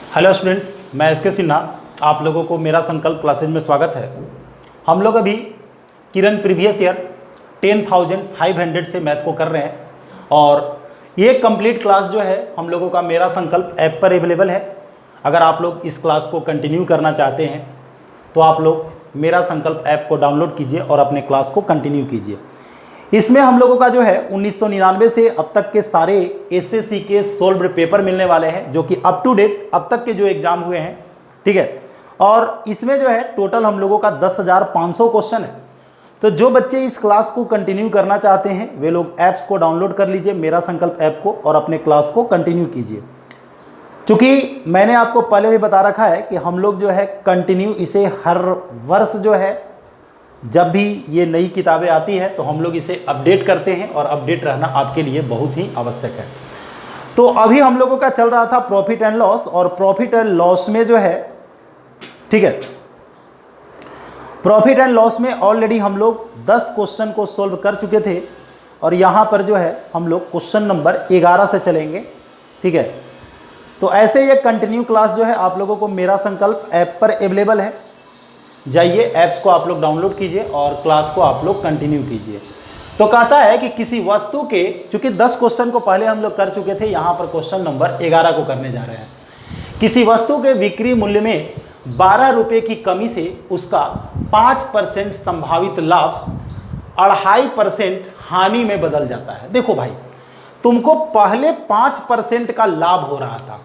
Hello students, मैं S के सिन्हा। आप लोगों को मेरा संकल्प क्लासेज में स्वागत है। हम लोग अभी किरण प्रीवियस ईयर 10,500 से मैथ को कर रहे हैं और ये कंप्लीट क्लास जो है हम लोगों का मेरा संकल्प ऐप पर अवेलेबल है। अगर आप लोग इस क्लास को कंटिन्यू करना चाहते हैं तो आप लोग मेरा संकल्प ऐप को डाउनलोड कीजिए और अपने क्लास को कंटिन्यू कीजिए। इसमें हम लोगों का जो है 1999 से अब तक के सारे एसएससी के सोल्व्ड पेपर मिलने वाले हैं, जो कि अप टू डेट अब तक के जो एग्जाम हुए हैं, ठीक है। और इसमें जो है टोटल हम लोगों का 10,500 क्वेश्चन है। तो जो बच्चे इस क्लास को कंटिन्यू करना चाहते हैं वे लोग ऐप्स को डाउनलोड कर लीजिए, मेरा संकल्प ऐप को, और अपने क्लास को कंटिन्यू कीजिए। क्योंकि मैंने आपको पहले भी बता रखा है कि हम लोग जो है कंटिन्यू इसे हर वर्ष जो है जब भी ये नई किताबें आती है तो हम लोग इसे अपडेट करते हैं और अपडेट रहना आपके लिए बहुत ही आवश्यक है। तो अभी हम लोगों का चल रहा था प्रॉफिट एंड लॉस, और प्रॉफिट एंड लॉस में जो है, ठीक है, प्रॉफिट एंड लॉस में ऑलरेडी हम लोग 10 क्वेश्चन को सोल्व कर चुके थे और यहाँ पर जो है हम लोग क्वेश्चन नंबर 11 से चलेंगे, ठीक है। तो ऐसे ये कंटिन्यू क्लास जो है आप लोगों को मेरा संकल्प ऐप पर अवेलेबल है। जाइए ऐप्स को आप लोग डाउनलोड कीजिए और क्लास को आप लोग कंटिन्यू कीजिए। तो कहता है कि किसी वस्तु के, चूंकि 10 क्वेश्चन को पहले हम लोग कर चुके थे, यहाँ पर क्वेश्चन नंबर 11 को करने जा रहे हैं। किसी वस्तु के बिक्री मूल्य में 12 रुपये की कमी से उसका 5% संभावित लाभ 2.5% हानि में बदल जाता है। देखो भाई, तुमको पहले 5% का लाभ हो रहा था,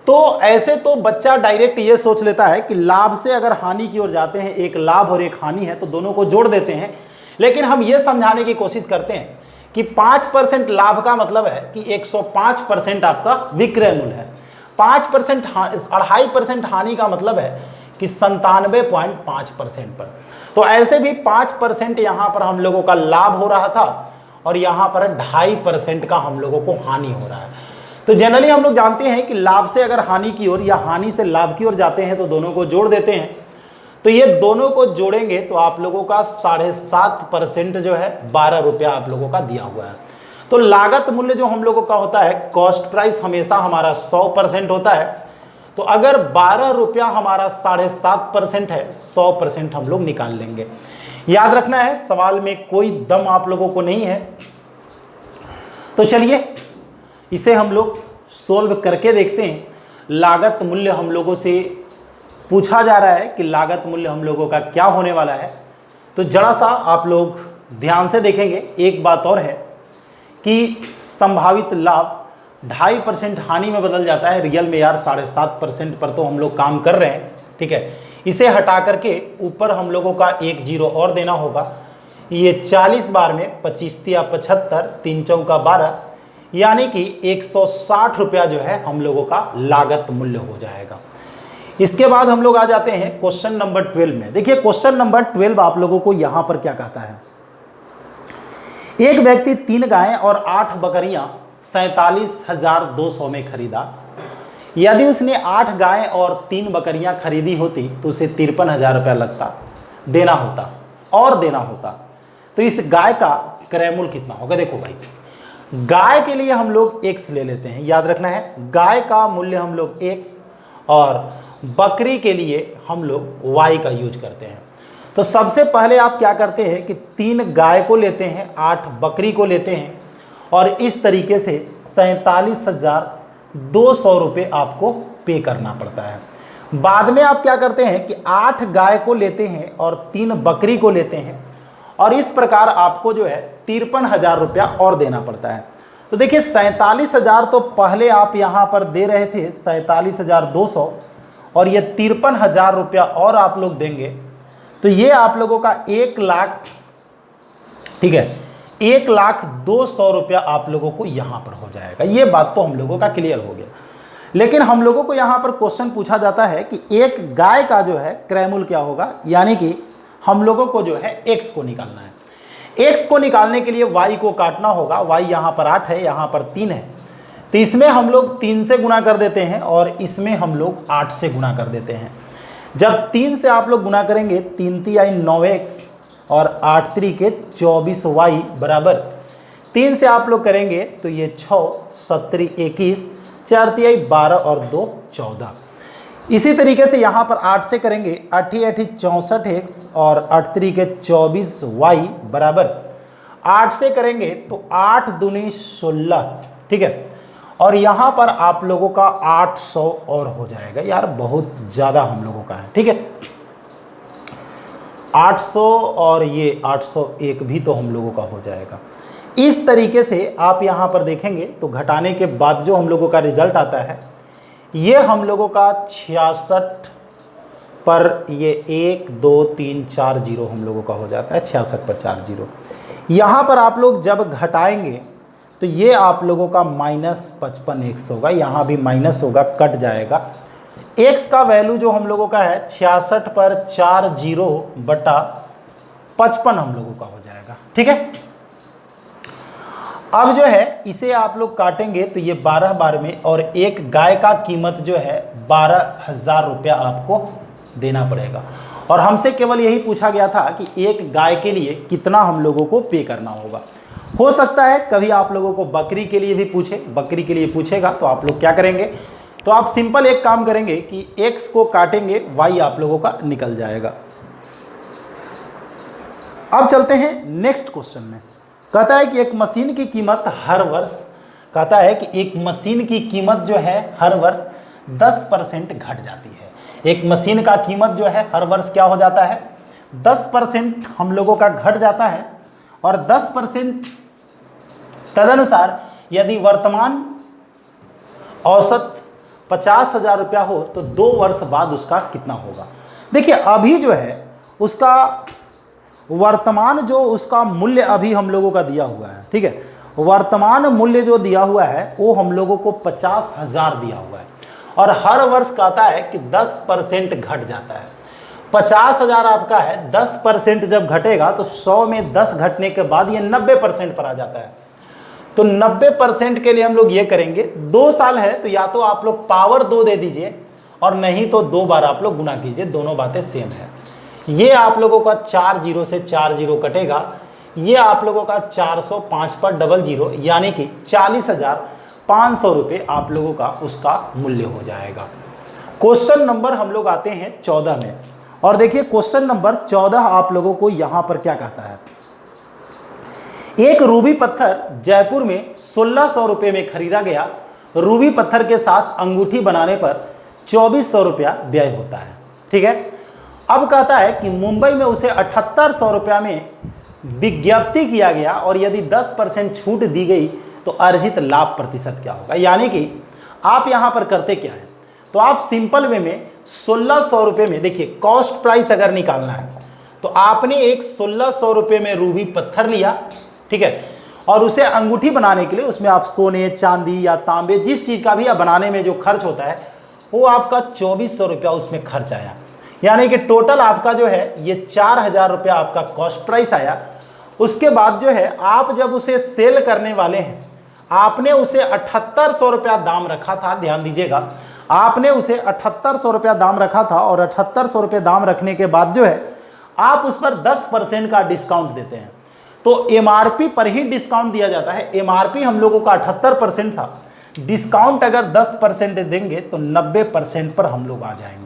तो ऐसे तो बच्चा डायरेक्ट ये सोच लेता है कि लाभ से अगर हानि की ओर जाते हैं, एक लाभ और एक हानि है, तो दोनों को जोड़ देते हैं। लेकिन हम ये समझाने की कोशिश करते हैं कि 5% लाभ का मतलब है कि 105% आपका विक्रय मूल्य है। 5% 2.5% हानि का मतलब है कि 97.5% पर। तो ऐसे भी 5% यहाँ पर हम लोगों का लाभ हो रहा था और यहाँ पर 2.5% का हम लोगों को हानि हो रहा है। तो जनरली हम लोग जानते हैं कि लाभ से अगर हानि की ओर या हानि से लाभ की ओर जाते हैं तो दोनों को जोड़ देते हैं। तो ये दोनों को जोड़ेंगे तो आप लोगों का 7.5% जो है 12 रुपया आप लोगों का दिया हुआ है। तो लागत मूल्य जो हम लोगों का होता है, कॉस्ट प्राइस हमेशा हमारा 100% होता है। तो अगर 12 रुपया हमारा 7.5% है, 100% हम लोग निकाल लेंगे। याद रखना है, सवाल में कोई दम आप लोगों को नहीं है। तो चलिए इसे हम लोग सोल्व करके देखते हैं। लागत मूल्य हम लोगों से पूछा जा रहा है कि लागत मूल्य हम लोगों का क्या होने वाला है। तो जरा सा आप लोग ध्यान से देखेंगे। एक बात और है कि संभावित लाभ 2.5% हानि में बदल जाता है। रियल में यार 7.5% पर तो हम लोग काम कर रहे हैं, ठीक है। इसे हटा करके ऊपर हम लोगों का एक जीरो और देना होगा। ये 40 बार में 25 या 75, 3 चौका 12, यानी कि 160 रुपया जो है हम लोगों का लागत मूल्य हो जाएगा। इसके बाद हम लोग आ जाते हैं क्वेश्चन नंबर 12 में। देखिए क्वेश्चन नंबर 12 आप लोगों को यहां पर क्या कहता है। एक व्यक्ति 3 गायें और 8 बकरियां 47,200 में खरीदा। यदि उसने 8 गायें और 3 बकरियां खरीदी होती तो उसे 53,000 रुपया लगता, देना होता। तो इस गाय का क्रय मूल्य कितना होगा। देखो भाई, गाय के लिए हम लोग x ले लेते हैं, याद रखना है, गाय का मूल्य हम लोग x, और बकरी के लिए हम लोग y का यूज करते हैं। तो सबसे पहले आप क्या करते हैं कि 3 गाय को लेते हैं, 8 बकरी को लेते हैं, और इस तरीके से 47,200 रुपये आपको पे करना पड़ता है। बाद में आप क्या करते हैं कि 8 गाय को लेते हैं और 3 बकरी को लेते हैं, और इस प्रकार आपको जो है 53,000 रुपया और देना पड़ता है। तो देखिए 47,000 तो पहले आप यहाँ पर दे रहे थे 47,200, और ये 53,000 रुपया और आप लोग देंगे तो ये आप लोगों का 1 लाख, ठीक है, 1,02,000 रुपया आप लोगों को यहाँ पर हो जाएगा। ये बात तो हम लोगों का क्लियर हो गया। लेकिन हम लोगों को यहाँ पर क्वेश्चन पूछा जाता है कि एक गाय का जो है क्रय मूल्य क्या होगा, यानी कि हम लोगों को जो है x को निकालना है। x को निकालने के लिए y को काटना होगा। y यहाँ पर 8 है, यहाँ पर 3 है, तो इसमें हम लोग 3 से गुना कर देते हैं और इसमें हम लोग 8 से गुना कर देते हैं। जब 3 से आप लोग गुना करेंगे, 3 × 3 = 9x और 8 × 3 = 24y बराबर 3 से आप लोग करेंगे तो ये 6, 7 × 21, 4 × 12 और 2 14। इसी तरीके से यहाँ पर 8 से करेंगे, 8 8 64x और 8 3 24y बराबर 8 से करेंगे तो 8 दूनी 16, ठीक है। और यहाँ पर आप लोगों का 800 और हो जाएगा, यार बहुत ज़्यादा हम लोगों का है, ठीक है। 800 और ये 801 भी तो हम लोगों का हो जाएगा। इस तरीके से आप यहाँ पर देखेंगे तो घटाने के बाद जो हम लोगों का रिजल्ट आता है ये हम लोगों का 66 पर ये 1 2 3 4 0 हम लोगों का हो जाता है, 66 पर 4 0। यहाँ पर आप लोग जब घटाएंगे तो ये आप लोगों का -55x होगा, यहाँ भी माइनस होगा, कट जाएगा। x का वैल्यू जो हम लोगों का है 66 पर 4 0 बटा 55 हम लोगों का हो जाएगा, ठीक है। अब जो है इसे आप लोग काटेंगे तो ये 12 बार में, और एक गाय का कीमत जो है 12,000 रुपया आपको देना पड़ेगा। और हमसे केवल यही पूछा गया था कि एक गाय के लिए कितना हम लोगों को पे करना होगा। हो सकता है कभी आप लोगों को बकरी के लिए भी पूछे, बकरी के लिए पूछेगा तो आप लोग क्या करेंगे, तो आप सिंपल एक काम करेंगे कि x को काटेंगे, y आप लोगों का निकल जाएगा। अब चलते हैं नेक्स्ट क्वेश्चन में। कहता है कि एक मशीन की कीमत हर वर्ष, कहता है कि एक मशीन की कीमत जो है हर वर्ष 10% घट जाती है। एक मशीन का कीमत जो है हर वर्ष क्या हो जाता है, 10% हम लोगों का घट जाता है। और 10% तदनुसार यदि वर्तमान औसत 50,000 रुपया हो तो 2 वर्ष बाद उसका कितना होगा। देखिए अभी जो है उसका वर्तमान जो उसका मूल्य अभी हम लोगों का दिया हुआ है, ठीक है। वर्तमान मूल्य जो दिया हुआ है वो हम लोगों को 50,000 दिया हुआ है, और हर वर्ष कहता है कि 10% घट जाता है। 50,000 आपका है, 10% जब घटेगा तो 100 में 10 घटने के बाद ये 90% पर आ जाता है। तो 90% के लिए हम लोग ये करेंगे, 2 साल है तो या तो आप लोग पावर 2 दे दीजिए और नहीं तो 2 बार आप लोग गुना कीजिए, दोनों बातें सेम है। ये आप लोगों का 4 0 से 4 0 कटेगा, ये आप लोगों का 405 पर डबल 0 यानी कि 40,500 रुपये आप लोगों का उसका मूल्य हो जाएगा। क्वेश्चन नंबर हम लोग आते हैं 14 में, और देखिए क्वेश्चन नंबर 14 आप लोगों को यहाँ पर क्या कहता है। एक रूबी पत्थर जयपुर में 1600 रुपये में खरीदा गया। रूबी पत्थर के साथ अंगूठी बनाने पर 2400 रुपया व्यय होता है, ठीक है। अब कहता है कि मुंबई में उसे 7800 रुपया में विज्ञप्ति किया गया, और यदि 10% छूट दी गई तो अर्जित लाभ प्रतिशत क्या होगा। यानी कि आप यहाँ पर करते क्या है, तो आप सिंपल वे में 1600 रुपये में, देखिए कॉस्ट प्राइस अगर निकालना है तो आपने एक 1600 रुपये में रूबी पत्थर लिया, ठीक है, और उसे अंगूठी बनाने के लिए उसमें आप सोने चांदी या तांबे जिस चीज़ का भी बनाने में जो खर्च होता है वो आपका 2400 रुपया उसमें खर्च आया। यानी कि टोटल आपका जो है ये 4000 रुपया आपका कॉस्ट प्राइस आया। उसके बाद जो है आप जब उसे सेल करने वाले हैं, आपने उसे 7800 रुपया दाम रखा था, ध्यान दीजिएगा, आपने उसे 7800 रुपया दाम रखा था, और 7800 रुपये दाम रखने के बाद जो है आप उस पर 10% का डिस्काउंट देते हैं। तो एमआरपी पर ही डिस्काउंट दिया जाता है। एमआरपी हम लोगों का 78% था, डिस्काउंट अगर 10% देंगे तो 90% पर हम लोग आ जाएंगे।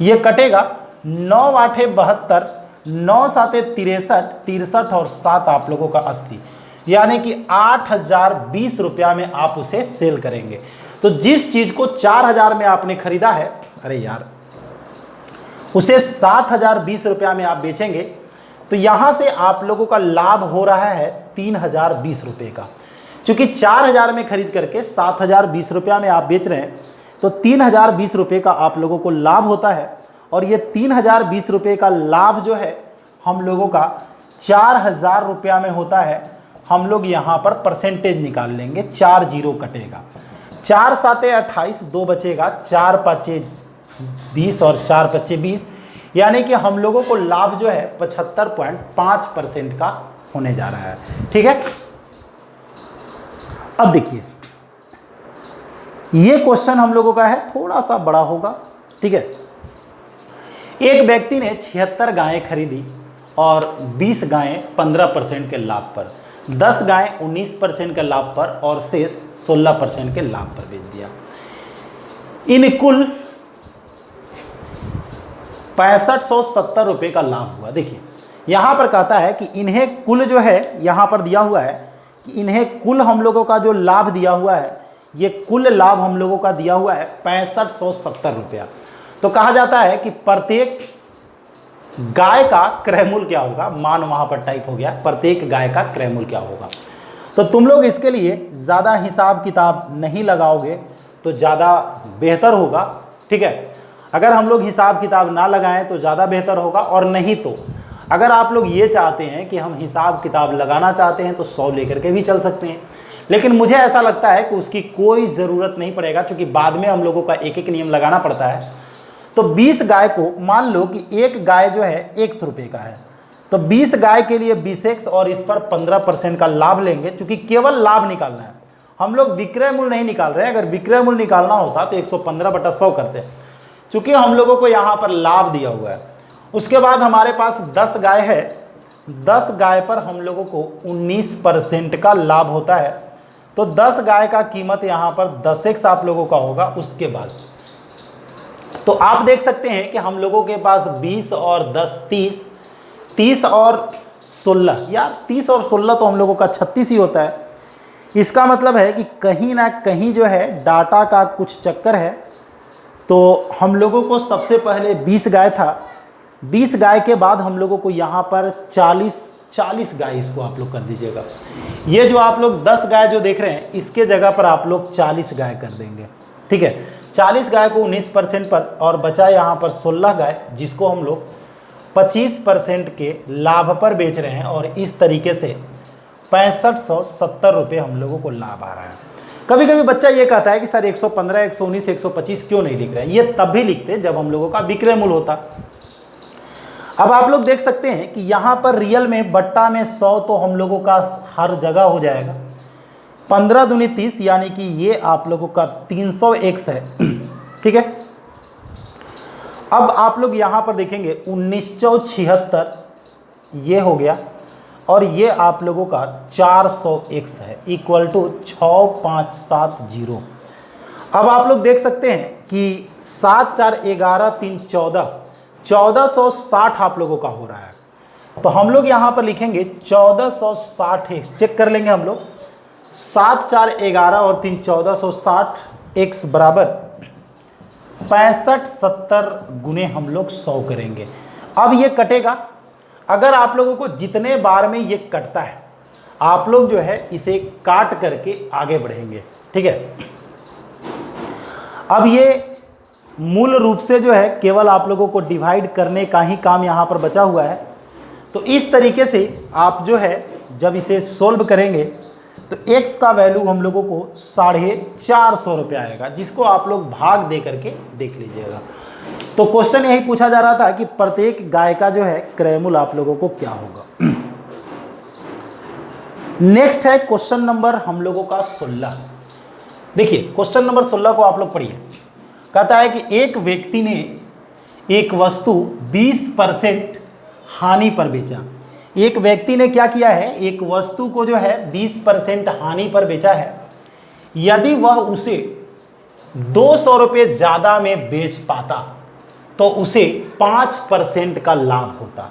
ये कटेगा 9 8 72, 9 7 63, 63 और 7 आप लोगों का 80, यानी कि 8020 रुपया में आप उसे सेल करेंगे। तो जिस चीज़ को 4000 में आपने खरीदा है, अरे यार, उसे 7020 रुपया में आप बेचेंगे, तो यहाँ से आप लोगों का लाभ हो रहा है 3020 रुपये का। चूँकि 4000 में खरीद करके 7020 रुपया में आप बेच रहे हैं, तो 3020 रुपये का आप लोगों को लाभ होता है। और ये 3020 रुपये का लाभ जो है हम लोगों का 4000 रुपया में होता है। हम लोग यहाँ पर परसेंटेज निकाल लेंगे, 4 0 कटेगा, 4 7 28, 2 बचेगा, 4 5 20 और 4 5 20, यानी कि हम लोगों को लाभ जो है 75.5% का होने जा रहा है, ठीक है। अब देखिए ये क्वेश्चन हम लोगों का है, थोड़ा सा बड़ा होगा, ठीक है। एक व्यक्ति ने 76 गायें खरीदी और 20 गायें 15% के लाभ पर, 10 गायें 19% के लाभ पर और शेष 16% के लाभ पर बेच दिया। इन कुल 6570 रुपये का लाभ हुआ। देखिए यहाँ पर कहता है कि इन्हें कुल जो है, यहाँ पर दिया हुआ है कि इन्हें कुल हम लोगों का जो लाभ दिया हुआ है, ये कुल लाभ हम लोगों का दिया हुआ है 6570 रुपया। तो कहा जाता है कि प्रत्येक गाय का क्रय मूल्य क्या होगा, मान वहाँ पर टाइप हो गया, प्रत्येक गाय का क्रय मूल्य क्या होगा। तो तुम लोग इसके लिए ज़्यादा हिसाब किताब नहीं लगाओगे तो ज़्यादा बेहतर होगा, ठीक है। अगर हम लोग हिसाब किताब ना लगाएं तो ज़्यादा बेहतर होगा, और नहीं तो अगर आप लोग ये चाहते हैं कि हम हिसाब किताब लगाना चाहते हैं तो 100 लेकर के भी चल सकते हैं। लेकिन मुझे ऐसा लगता है कि उसकी कोई ज़रूरत नहीं पड़ेगा, क्योंकि बाद में हम लोगों का एक एक नियम लगाना पड़ता है। तो 20 गाय को मान लो कि एक गाय जो है 100 रुपये का है, तो 20 गाय के लिए 20x और इस पर 15% का लाभ लेंगे, क्योंकि केवल लाभ निकालना है, हम लोग विक्रय मूल्य नहीं निकाल रहे हैं। अगर विक्रय मूल्य निकालना होता तो 115/100 करते, चूँकि हम लोगों को यहाँ पर लाभ दिया हुआ है। उसके बाद हमारे पास 10 गाय है, 10 गाय पर हम लोगों को 19% का लाभ होता है। तो 10 गाय का कीमत यहाँ पर 10x आप लोगों का होगा। उसके बाद तो आप देख सकते हैं कि हम लोगों के पास 20 और 10 30, 30 और 16, यार 30 और 16 तो हम लोगों का 36 ही होता है। इसका मतलब है कि कहीं ना कहीं जो है डाटा का कुछ चक्कर है। तो हम लोगों को सबसे पहले 20 गाय था, 20 गाय के बाद हम लोगों को यहाँ पर 40 गाय, इसको आप लोग कर दीजिएगा। ये जो आप लोग 10 गाय जो देख रहे हैं, इसके जगह पर आप लोग 40 गाय कर देंगे, ठीक है। 40 गाय को 19% पर, और बचा यहाँ पर 16 गाय, जिसको हम लोग 25% के लाभ पर बेच रहे हैं। और इस तरीके से 6570 रुपये हम लोगों को लाभ आ रहा है। कभी कभी बच्चा ये कहता है कि सर 115, 119, 125 क्यों नहीं लिख रहे हैं। ये तब भी लिखते जब हम लोगों का विक्रय मूल्य होता। अब आप लोग देख सकते हैं कि यहाँ पर रियल में बट्टा में 100 तो हम लोगों का हर जगह हो जाएगा। 15 दूनी 30, यानी कि ये आप लोगों का 300x है, ठीक है। अब आप लोग यहाँ पर देखेंगे 1976 ये हो गया, और ये आप लोगों का 400x है, इक्वल टू 6570। अब आप लोग देख सकते हैं कि 7 4 11 3 14, 1460 आप लोगों का हो रहा है। तो हम लोग यहाँ पर लिखेंगे 1460x, चेक कर लेंगे हम लोग। 7 4 11 और 3 1460x बराबर 6570 गुने हम लोग 100 करेंगे। अब ये कटेगा, अगर आप लोगों को जितने बार में ये कटता है, आप लोग जो है इसे काट करके आगे बढ़ेंगे, ठीक है। अब ये मूल रूप से जो है केवल आप लोगों को डिवाइड करने का ही काम यहाँ पर बचा हुआ है। तो इस तरीके से आप जो है जब इसे सोल्व करेंगे तो x का वैल्यू हम लोगों को 450 रुपये आएगा, जिसको आप लोग भाग दे करके देख लीजिएगा। तो क्वेश्चन यही पूछा जा रहा था कि प्रत्येक गाय का जो है क्रय मूल्य आप लोगों को क्या होगा। नेक्स्ट है क्वेश्चन नंबर हम लोगों का 16। देखिए क्वेश्चन नंबर 16 को आप लोग पढ़िए। कहता है कि एक व्यक्ति ने एक वस्तु 20% हानि पर बेचा। एक व्यक्ति ने क्या किया है, एक वस्तु को जो है 20% हानि पर बेचा है। यदि वह उसे 200 रुपये ज़्यादा में बेच पाता तो उसे 5% का लाभ होता।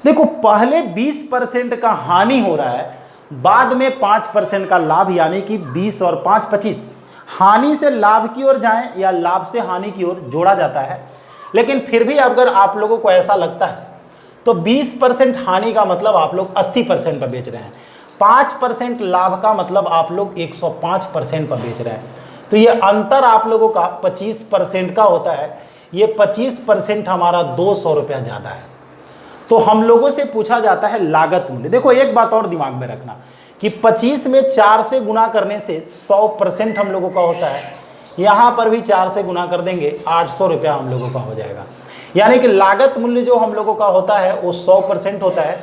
देखो पहले 20% का हानि हो रहा है, बाद में 5% का लाभ, यानी कि 20 और 5 25। हानि से लाभ की ओर जाएं या लाभ से हानि की ओर जोड़ा जाता है। लेकिन फिर भी अगर आप लोगों को ऐसा लगता है तो 20% हानि का मतलब आप लोग 80% पर बेच रहे हैं, 5% लाभ का मतलब आप लोग 105% पर बेच रहे हैं। तो ये अंतर आप लोगों का 25% का होता है। ये 25% हमारा 200 रुपया ज़्यादा है। तो हम लोगों से पूछा जाता है लागत मूल्य। देखो एक बात और दिमाग में रखना कि 25 में 4 से गुना करने से 100% हम लोगों का होता है। यहाँ पर भी 4 से गुना कर देंगे, 800 रुपया हम लोगों का हो जाएगा। यानी कि लागत मूल्य जो हम लोगों का होता है वो 100% होता है।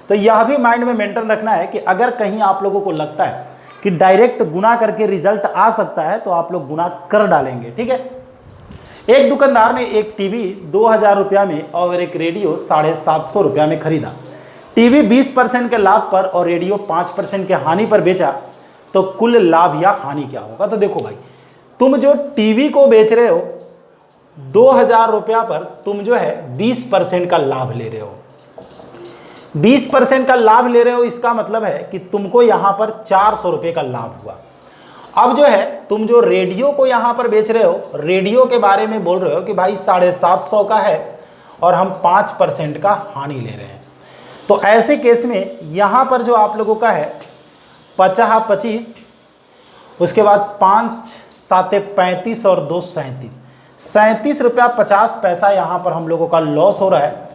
तो यह भी माइंड में मेंटेन रखना है कि अगर कहीं आप लोगों को लगता है कि डायरेक्ट गुना करके रिजल्ट आ सकता है तो आप लोग गुना कर डालेंगे, ठीक है। एक दुकानदार ने एक टीवी 2000 रुपया में और एक रेडियो 750 रुपया में खरीदा। टीवी 20% के लाभ पर और रेडियो 5% के हानि पर बेचा, तो कुल लाभ या हानि क्या होगा। तो देखो भाई, तुम जो टीवी को बेच रहे हो 2000 रुपया पर तुम जो है 20% का लाभ ले रहे हो। 20% का लाभ ले रहे हो, इसका मतलब है कि तुमको यहां पर 400 रुपये का लाभ हुआ। अब जो है तुम जो रेडियो को यहां पर बेच रहे हो, रेडियो के बारे में बोल रहे हो कि भाई 750 का है और हम 5% का हानि ले रहे हैं। तो ऐसे केस में यहां पर जो आप लोगों का है 50-25, उसके बाद 5 7 35 और 2 37, 37 रुपया 50 पैसा यहाँ पर हम लोगों का लॉस हो रहा है,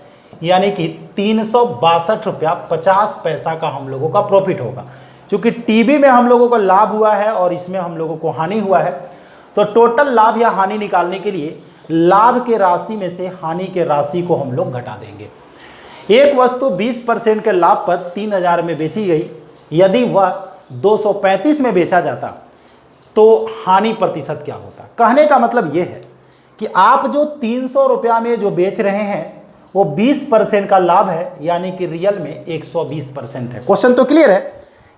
यानी कि 362 रुपया 50 पैसा का हम लोगों का प्रॉफिट होगा। क्योंकि टीवी में हम लोगों को लाभ हुआ है और इसमें हम लोगों को हानि हुआ है, तो टोटल लाभ या हानि निकालने के लिए लाभ के राशि में से हानि के राशि को हम लोग घटा देंगे। एक वस्तु 20% के लाभ पर 3000 में बेची गई, यदि वह 235 में बेचा जाता तो हानि प्रतिशत क्या होता। कहने का मतलब यह है कि आप जो 300 रुपया में जो बेच रहे हैं वो 20% का लाभ है, यानी कि रियल में 120% है। क्वेश्चन तो क्लियर है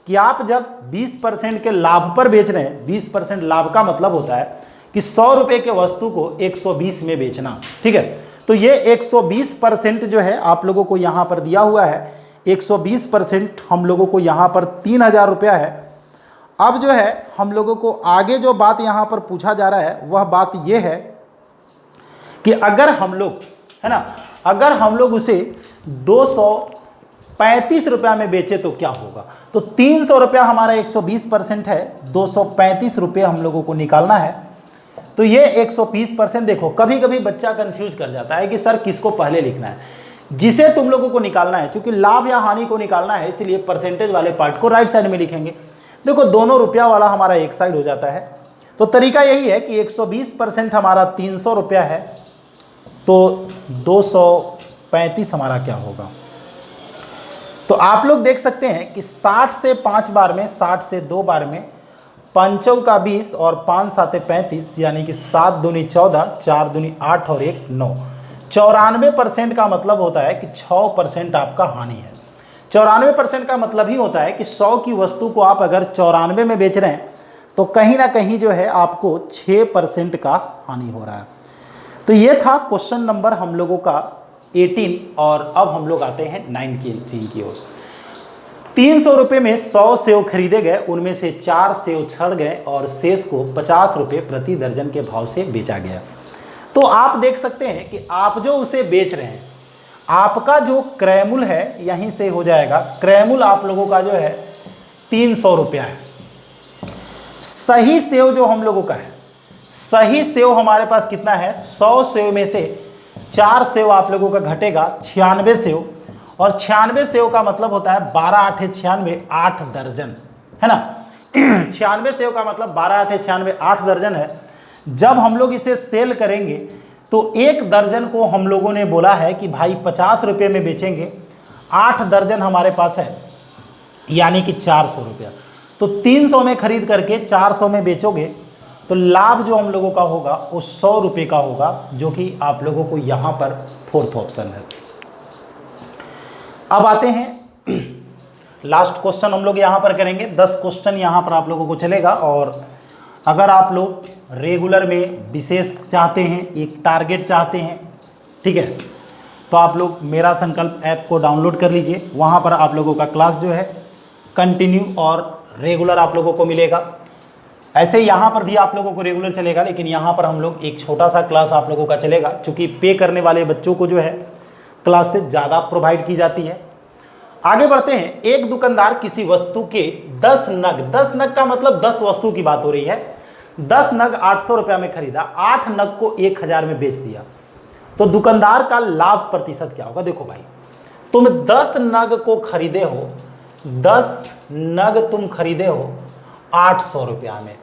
कि आप जब 20% के लाभ पर बेच रहे हैं, 20% लाभ का मतलब होता है कि 100 रुपये के वस्तु को 120 में बेचना, ठीक है। तो ये 120% जो है आप लोगों को यहाँ पर दिया हुआ है, 120% हम लोगों को यहाँ पर 3000 रुपया है। अब जो है हम लोगों को आगे जो बात यहाँ पर पूछा जा रहा है वह बात यह है कि अगर हम लोग, है ना, अगर हम लोग उसे 235 रुपया में बेचे तो क्या होगा। तो 300 रुपया हमारा 120% है, 235 रुपये हम लोगों को निकालना है। तो ये 120%, देखो कभी कभी बच्चा कंफ्यूज कर जाता है कि सर किसको पहले लिखना है। जिसे तुम लोगों को निकालना है, चूंकि लाभ या हानि को निकालना है, इसलिए परसेंटेज वाले पार्ट को राइट साइड में लिखेंगे। देखो दोनों रुपया वाला हमारा एक साइड हो जाता है। तो तरीका यही है कि 120% हमारा 300 रुपया है, तो 235 हमारा क्या होगा। तो आप लोग देख सकते हैं कि 60 से 5 बार में, 60 से 2 बार में, 5 का 20 और 5 7 35, यानी कि 7 दूनी 14, 4 दूनी 8 और 1 9। 94% का मतलब होता है कि 6% आपका हानि है। 94% का मतलब ही होता है कि 100 की वस्तु को आप अगर 94 में बेच रहे हैं तो कहीं ना कहीं जो है आपको 6% का हानि हो रहा है। तो ये था क्वेश्चन नंबर हम लोगों का 18। और अब हम लोग आते हैं 19 की ओर। 300 रुपये में 100 सेव खरीदे गए, उनमें से 4 सेव छड़ गए और शेष को 50 रुपये प्रति दर्जन के भाव से बेचा गया। तो आप देख सकते हैं कि आप जो उसे बेच रहे हैं, आपका जो क्रय मूल्य है यहीं से हो जाएगा। क्रय मूल्य आप लोगों का जो है 300 रुपया है। सही सेव जो हम लोगों का है, सही सेव हमारे पास कितना है, 100 सेव में से 4 सेव आप लोगों का घटेगा, 96 सेव। और 96 सेव का मतलब होता है 12 8 96, 8 दर्जन, है ना। 96 सेव का मतलब 12 8 96, 8 दर्जन है। जब हम लोग इसे सेल करेंगे तो 1 दर्जन को हम लोगों ने बोला है कि भाई 50 रुपये में बेचेंगे, 8 दर्जन हमारे पास है, यानी कि 400 रुपया। तो 300 में खरीद करके 400 में बेचोगे तो लाभ जो हम लोगों का होगा वो 100 रुपये का होगा, जो कि आप लोगों को यहाँ पर 4th ऑप्शन है। अब आते हैं लास्ट क्वेश्चन हम लोग यहाँ पर करेंगे। 10 क्वेश्चन यहाँ पर आप लोगों को चलेगा। और अगर आप लोग रेगुलर में विशेष चाहते हैं, एक टारगेट चाहते हैं, ठीक है, तो आप लोग मेरा संकल्प ऐप को डाउनलोड कर लीजिए। वहाँ पर आप लोगों का क्लास जो है कंटिन्यू और रेगुलर आप लोगों को मिलेगा। ऐसे यहाँ पर भी आप लोगों को रेगुलर चलेगा, लेकिन यहाँ पर हम लोग एक छोटा सा क्लास आप लोगों का चलेगा, चूँकि पे करने वाले बच्चों को जो है क्लास से ज़्यादा प्रोवाइड की जाती है। आगे बढ़ते हैं। एक दुकानदार किसी वस्तु के 10 नग का मतलब 10 वस्तु की बात हो रही है, 10 नग 800 रुपया में खरीदा, 8 नग को 1000 में बेच दिया, तो दुकानदार का लाभ प्रतिशत क्या होगा। देखो भाई, तुम 10 नग को खरीदे हो, 10 नग तुम खरीदे हो 800 रुपया में,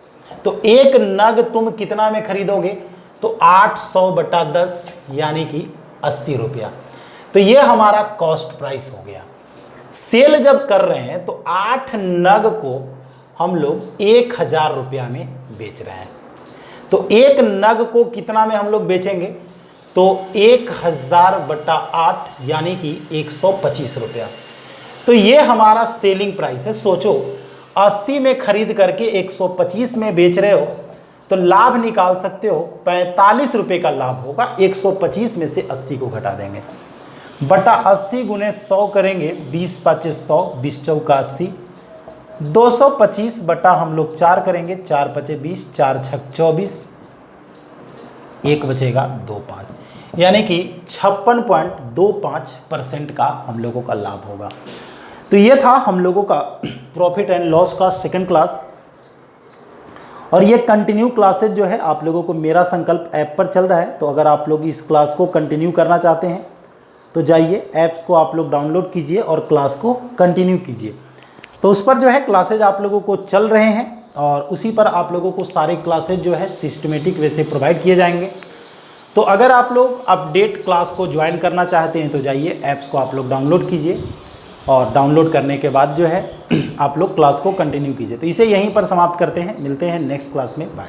तो 1 नग तुम कितना में खरीदोगे, तो 800 बटा 10 यानी कि 80 रुपया। तो ये हमारा कॉस्ट प्राइस हो गया। सेल जब कर रहे हैं तो 8 नग को हम लोग 1000 रुपया में बेच रहे हैं, तो 1 नग को कितना में हम लोग बेचेंगे, तो 1000 बटा 8 यानी कि 125 रुपया। तो ये हमारा सेलिंग प्राइस है। सोचो 80 में खरीद करके 125 में बेच रहे हो, तो लाभ निकाल सकते हो 45 रुपये का लाभ होगा। 125 में से 80 को घटा देंगे, बटा 80 गुने 100 करेंगे, 20 पाँचे 100, 20 चौका 80, 225 बटा हम लोग 4 करेंगे, 4 पचे 20, 4 छक 24, 1 बचेगा 25, यानी कि 56.25% का हम लोगों का लाभ होगा। तो ये था हम लोगों का प्रॉफिट एंड लॉस का सेकंड क्लास। और ये कंटिन्यू क्लासेज जो है आप लोगों को मेरा संकल्प ऐप पर चल रहा है। तो अगर आप लोग इस क्लास को कंटिन्यू करना चाहते हैं तो जाइए ऐप्स को आप लोग डाउनलोड कीजिए और क्लास को कंटिन्यू कीजिए। तो उस पर जो है क्लासेज आप लोगों को चल रहे हैं और उसी पर आप लोगों को सारे क्लासेज जो है सिस्टमेटिक वे से प्रोवाइड किए जाएंगे। तो अगर आप लोग अपडेट क्लास को ज्वाइन करना चाहते हैं तो जाइए ऐप्स को आप लोग डाउनलोड कीजिए और डाउनलोड करने के बाद जो है आप लोग क्लास को कंटिन्यू कीजिए। तो इसे यहीं पर समाप्त करते हैं, मिलते हैं नेक्स्ट क्लास में, बाय।